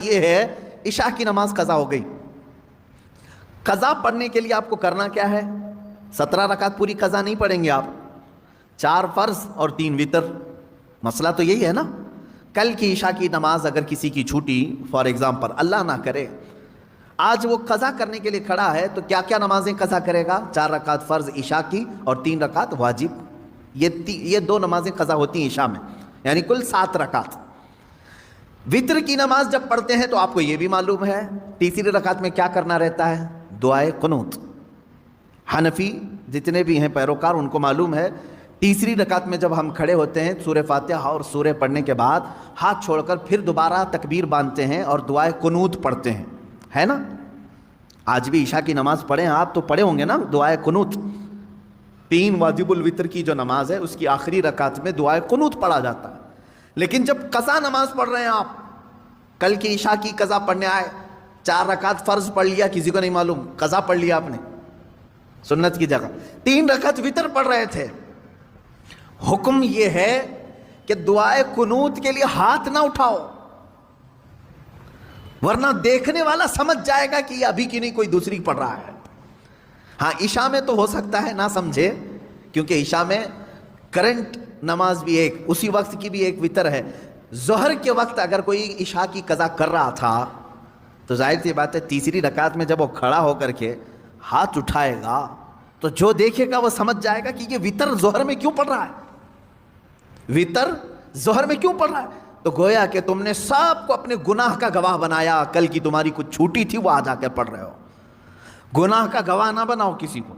یہ ہے عشاء کی نماز قضا ہو گئی. قضا پڑھنے کے لیے آپ کو کرنا کیا ہے؟ 17 رکعت پوری قضا نہیں پڑھیں گے آپ، 4 فرض اور 3 وتر. مسئلہ تو یہی ہے نا. کل کی عشاء کی نماز اگر کسی کی چھوٹی، فار ایگزامپل اللہ نہ کرے آج وہ قضا کرنے کے لیے کھڑا ہے، تو کیا کیا نمازیں قضا کرے گا؟ 4 رکعت فرض عشاء کی اور 3 رکعت واجب. یہ 2 نمازیں قضا ہوتی ہیں عشاء میں، یعنی کل 7 رکعت. وتر کی نماز جب پڑھتے ہیں تو آپ کو یہ بھی معلوم ہے تیسری رکعت میں کیا کرنا رہتا ہے؟ دعائے قنوت. حنفی جتنے بھی ہیں پیروکار ان کو معلوم ہے تیسری رکعت میں جب ہم کھڑے ہوتے ہیں سورہ فاتحہ اور سورہ پڑھنے کے بعد ہاتھ چھوڑ کر پھر دوبارہ تکبیر باندھتے ہیں اور دعائے قنوت پڑھتے ہیں، ہے نا؟ آج بھی عشاء کی نماز پڑھیں آپ تو پڑھے ہوں گے نا دعائے قنوت. 3 واجب الوتر کی جو نماز ہے اس کی آخری رکعت میں دعائے قنوت پڑھا جاتا ہے. لیکن جب قضا نماز پڑھ رہے ہیں آپ، کل کی عشاء کی قضا پڑھنے آئے، 4 رکعت فرض پڑھ لیا، کسی کو نہیں معلوم قضا پڑھ لیا آپ نے سنت کی جگہ، 3 رکعت وتر پڑھ رہے تھے. حکم یہ ہے کہ دعائے قنوت کے لیے ہاتھ نہ اٹھاؤ، ورنہ دیکھنے والا سمجھ جائے گا کہ یہ ابھی کی نہیں کوئی دوسری پڑھ رہا ہے. ہاں عشاء میں تو ہو سکتا ہے نہ سمجھے، کیونکہ عشاء میں کرنٹ نماز بھی ایک اسی وقت کی بھی ایک وتر ہے. ظہر کے وقت اگر کوئی عشاء کی قضا کر رہا تھا تو ظاہر سی بات ہے تیسری رکعت میں جب وہ کھڑا ہو کر کے ہاتھ اٹھائے گا تو جو دیکھے گا وہ سمجھ جائے گا کہ یہ وتر ظہر میں کیوں پڑھ رہا ہے، وتر ظہر میں کیوں پڑھ رہا ہے. تو گویا کہ تم نے سب کو اپنے گناہ کا گواہ بنایا. کل کی تمہاری کچھ چھوٹی تھی وہ آج آ کے پڑھ رہے ہو. گناہ کا گواہ نہ بناؤ کسی کو.